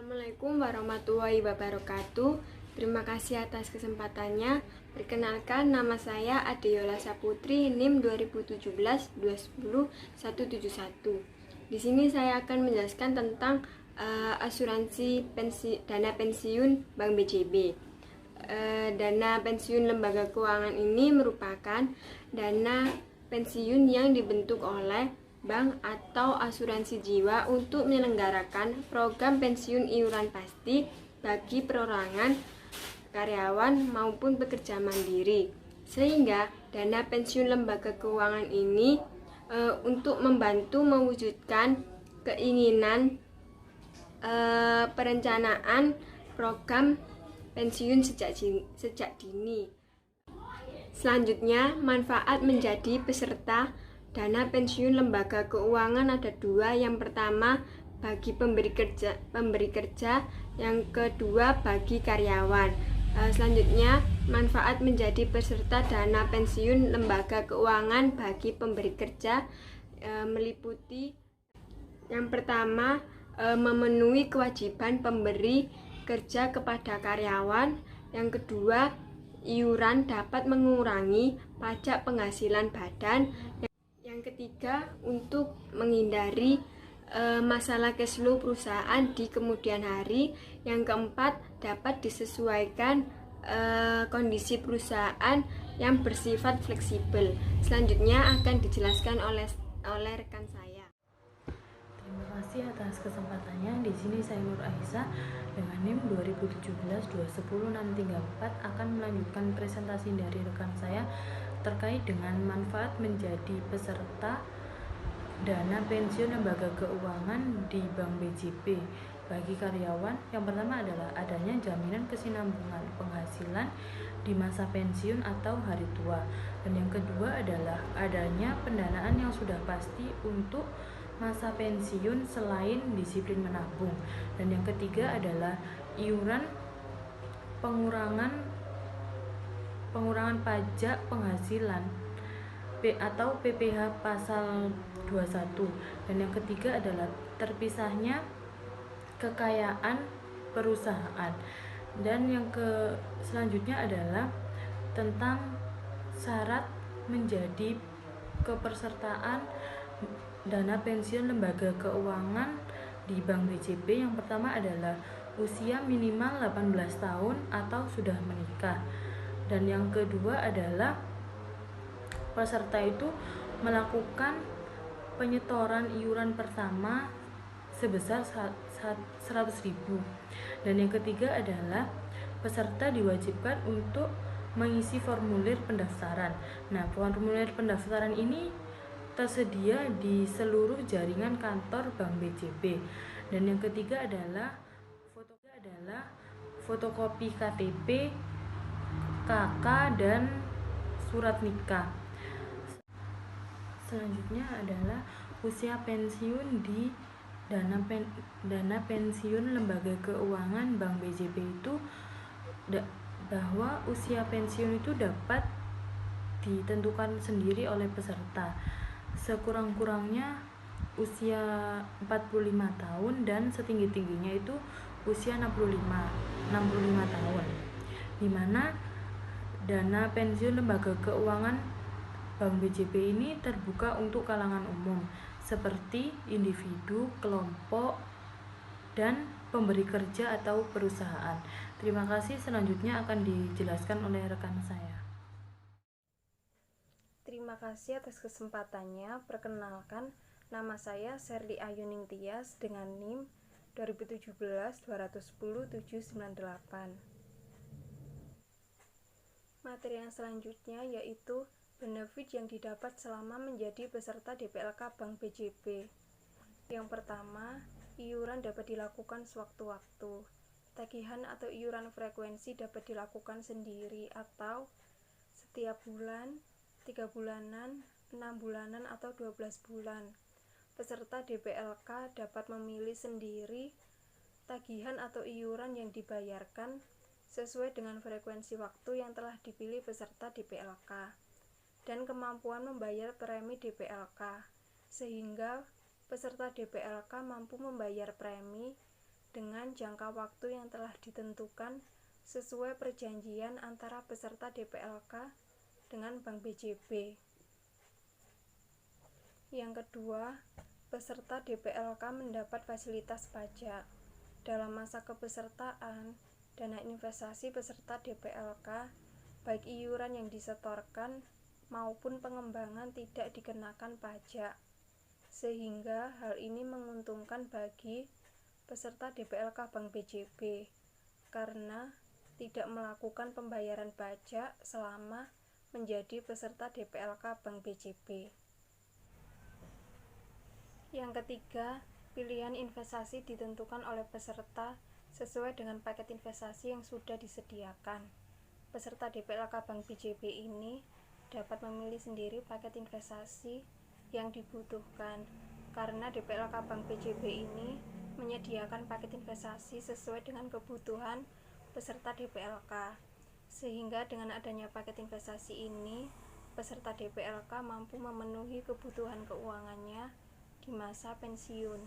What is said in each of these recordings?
Assalamualaikum warahmatullahi wabarakatuh. Terima kasih atas kesempatannya. Perkenalkan, nama saya Adeyola Saputri, NIM 2017-210-171. Di sini saya akan menjelaskan tentang asuransi dana pensiun Bank BJB. Dana pensiun lembaga keuangan ini merupakan dana pensiun yang dibentuk oleh bank atau asuransi jiwa untuk menyelenggarakan program pensiun iuran pasti bagi perorangan, karyawan maupun pekerja mandiri. Sehingga dana pensiun lembaga keuangan ini untuk membantu mewujudkan keinginan perencanaan program pensiun sejak dini. Selanjutnya, manfaat menjadi peserta dana pensiun lembaga keuangan ada dua. Yang pertama bagi pemberi kerja, yang kedua bagi karyawan. Selanjutnya, manfaat menjadi peserta dana pensiun lembaga keuangan bagi pemberi kerja meliputi yang pertama, memenuhi kewajiban pemberi kerja kepada karyawan. Yang kedua, iuran dapat mengurangi pajak penghasilan badan. Yang ketiga, untuk menghindari masalah cash flow perusahaan di kemudian hari. Yang keempat, dapat disesuaikan kondisi perusahaan yang bersifat fleksibel. Selanjutnya akan dijelaskan oleh rekan saya. Terima kasih atas kesempatannya. Di sini saya Nur Aisyah dengan NIM 2017-210-634 akan melanjutkan presentasi dari rekan saya terkait dengan manfaat menjadi peserta dana pensiun lembaga keuangan di Bank BJB bagi karyawan. Yang pertama adalah adanya jaminan kesinambungan penghasilan di masa pensiun atau hari tua. Dan yang kedua adalah adanya pendanaan yang sudah pasti untuk masa pensiun selain disiplin menabung. Dan yang ketiga adalah iuran pengurangan pajak penghasilan atau PPh pasal 21. Dan yang ketiga adalah terpisahnya kekayaan perusahaan. Dan yang selanjutnya adalah tentang syarat menjadi kepesertaan dana pensiun lembaga keuangan di Bank BJB. Yang pertama adalah usia minimal 18 tahun atau sudah menikah. Dan yang kedua adalah peserta itu melakukan penyetoran iuran pertama sebesar 100.000. Dan yang ketiga adalah peserta diwajibkan untuk mengisi formulir pendaftaran. Nah, formulir pendaftaran ini tersedia di seluruh jaringan kantor Bank BJB. Dan yang ketiga adalah fotokopi KTP, KK, dan surat nikah. Selanjutnya adalah usia pensiun di dana pensiun lembaga keuangan Bank BJB itu bahwa usia pensiun itu dapat ditentukan sendiri oleh peserta. Sekurang-kurangnya usia 45 tahun dan setinggi-tingginya itu usia 65 tahun. Di mana dana pensiun lembaga keuangan Bank BJB ini terbuka untuk kalangan umum seperti individu, kelompok, dan pemberi kerja atau perusahaan. Terima kasih. Selanjutnya akan dijelaskan oleh rekan saya. Terima kasih atas kesempatannya. Perkenalkan, nama saya Serli Ayuning Tias dengan NIM 2017-210-798. Materi yang selanjutnya yaitu benefit yang didapat selama menjadi peserta DPLK Bank BJB. Yang pertama, iuran dapat dilakukan sewaktu-waktu. Tagihan atau iuran frekuensi dapat dilakukan sendiri atau setiap bulan, 3 bulanan, 6 bulanan, atau 12 bulan. Peserta DPLK dapat memilih sendiri tagihan atau iuran yang dibayarkan sesuai dengan frekuensi waktu yang telah dipilih peserta DPLK dan kemampuan membayar premi DPLK, sehingga peserta DPLK mampu membayar premi dengan dengan jangka waktu yang telah ditentukan sesuai perjanjian antara peserta DPLK dengan Bank BJB. Yang kedua, peserta DPLK mendapat fasilitas pajak. Dalam masa kepesertaan, dana investasi peserta DPLK, baik iuran yang disetorkan maupun pengembangan tidak dikenakan pajak, sehingga hal ini menguntungkan bagi peserta DPLK Bank BJB karena tidak melakukan pembayaran pajak selama menjadi peserta DPLK Bank BJB. Yang ketiga, pilihan investasi ditentukan oleh peserta sesuai dengan paket investasi yang sudah disediakan. Peserta DPLK Bank BJB ini dapat memilih sendiri paket investasi yang dibutuhkan karena DPLK Bank BJB ini menyediakan paket investasi sesuai dengan kebutuhan peserta DPLK, sehingga dengan adanya paket investasi ini peserta DPLK mampu memenuhi kebutuhan keuangannya di masa pensiun.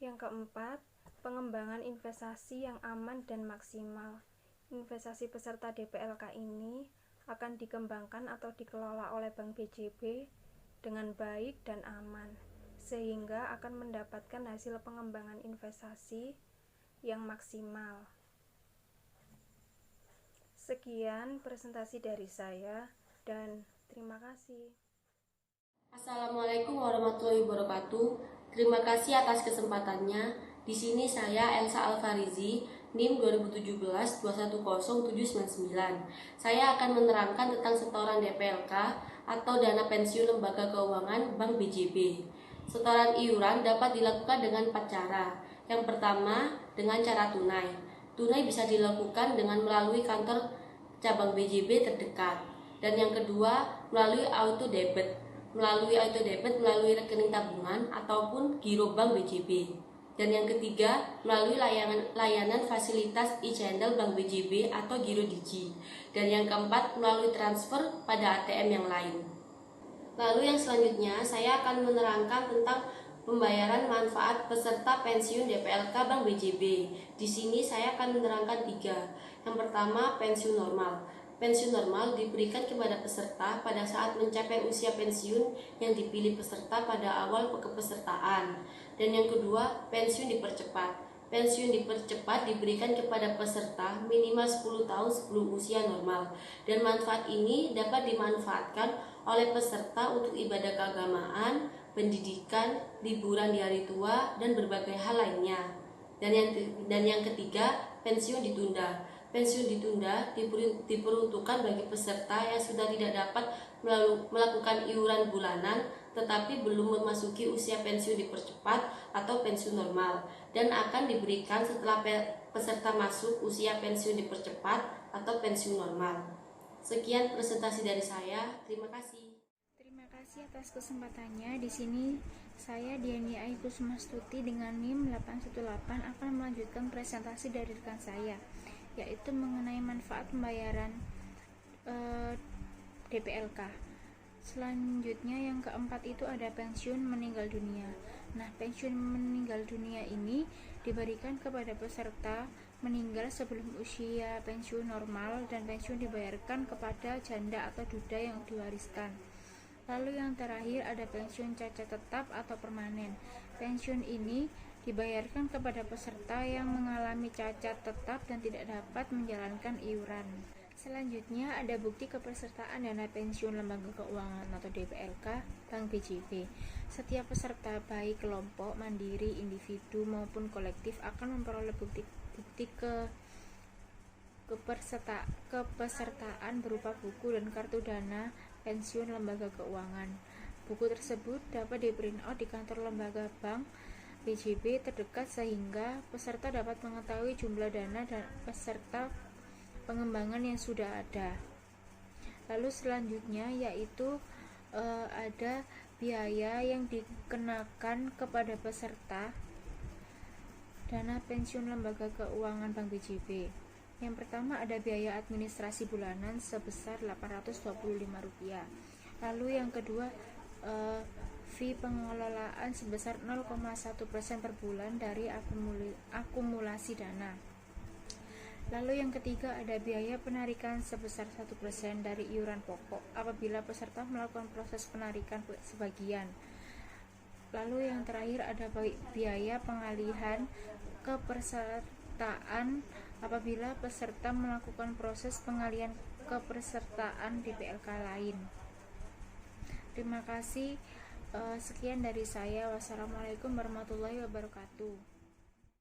Yang keempat, pengembangan investasi yang aman dan maksimal. Investasi peserta DPLK ini akan dikembangkan atau dikelola oleh Bank BJB dengan baik dan aman, sehingga akan mendapatkan hasil pengembangan investasi yang maksimal. Sekian presentasi dari saya dan terima kasih. Assalamualaikum warahmatullahi wabarakatuh. Terima kasih atas kesempatannya. Di sini saya Elsa Alfarizi, NIM 2017-210799. Saya akan menerangkan tentang setoran DPLK atau dana pensiun lembaga keuangan Bank BJB. Setoran iuran dapat dilakukan dengan 4 cara. Yang pertama, dengan cara tunai. Tunai bisa dilakukan dengan melalui kantor cabang BJB terdekat. Dan yang kedua, melalui auto debit. Melalui rekening tabungan ataupun giro Bank BJB. Dan yang ketiga, melalui layanan fasilitas e-channel Bank BJB atau Giro Digi. Dan yang keempat, melalui transfer pada ATM yang lain. Lalu yang selanjutnya, saya akan menerangkan tentang pembayaran manfaat peserta pensiun DPLK Bank BJB. Di sini saya akan menerangkan 3. Yang pertama, pensiun normal. Pensiun normal diberikan kepada peserta pada saat mencapai usia pensiun yang dipilih peserta pada awal kepesertaan. Dan yang kedua, pensiun dipercepat. Pensiun dipercepat diberikan kepada peserta minimal 10 tahun sebelum usia normal. Dan manfaat ini dapat dimanfaatkan oleh peserta untuk ibadah keagamaan, pendidikan, liburan di hari tua, dan berbagai hal lainnya. Dan yang ketiga, pensiun ditunda. Pensiun ditunda diperuntukkan bagi peserta yang sudah tidak dapat melakukan iuran bulanan tetapi belum memasuki usia pensiun dipercepat atau pensiun normal dan akan diberikan setelah peserta masuk usia pensiun dipercepat atau pensiun normal. Sekian presentasi dari saya. Terima kasih. Terima kasih atas kesempatannya. Di sini saya Diani Kusmastuti dengan NIM 818 akan melanjutkan presentasi dari rekan saya, yaitu mengenai manfaat pembayaran DPLK. Selanjutnya yang keempat itu ada pensiun meninggal dunia. Nah, pensiun meninggal dunia ini diberikan kepada peserta meninggal sebelum usia pensiun normal dan pensiun dibayarkan kepada janda atau duda yang diwariskan. Lalu yang terakhir ada pensiun cacat tetap atau permanen. Pensiun ini dibayarkan kepada peserta yang mengalami cacat tetap dan tidak dapat menjalankan iuran. Selanjutnya ada bukti kepesertaan dana pensiun lembaga keuangan atau DPLK Bank BJB. Setiap peserta baik kelompok, mandiri, individu maupun kolektif akan memperoleh bukti kepesertaan berupa buku dan kartu dana pensiun lembaga keuangan. Buku tersebut dapat di-print out di kantor lembaga Bank BJB terdekat sehingga peserta dapat mengetahui jumlah dana dan peserta pengembangan yang sudah ada. Lalu selanjutnya yaitu ada biaya yang dikenakan kepada peserta dana pensiun lembaga keuangan Bank BJB. Yang pertama ada biaya administrasi bulanan sebesar Rp825. Lalu yang kedua fee pengelolaan sebesar 0,1% per bulan dari akumulasi dana. Lalu yang ketiga ada biaya penarikan sebesar 1% dari iuran pokok apabila peserta melakukan proses penarikan sebagian. Lalu yang terakhir ada biaya pengalihan kepesertaan apabila peserta melakukan proses pengalihan kepesertaan DPLK lain. Terima kasih. Sekian dari saya. Wassalamualaikum warahmatullahi wabarakatuh.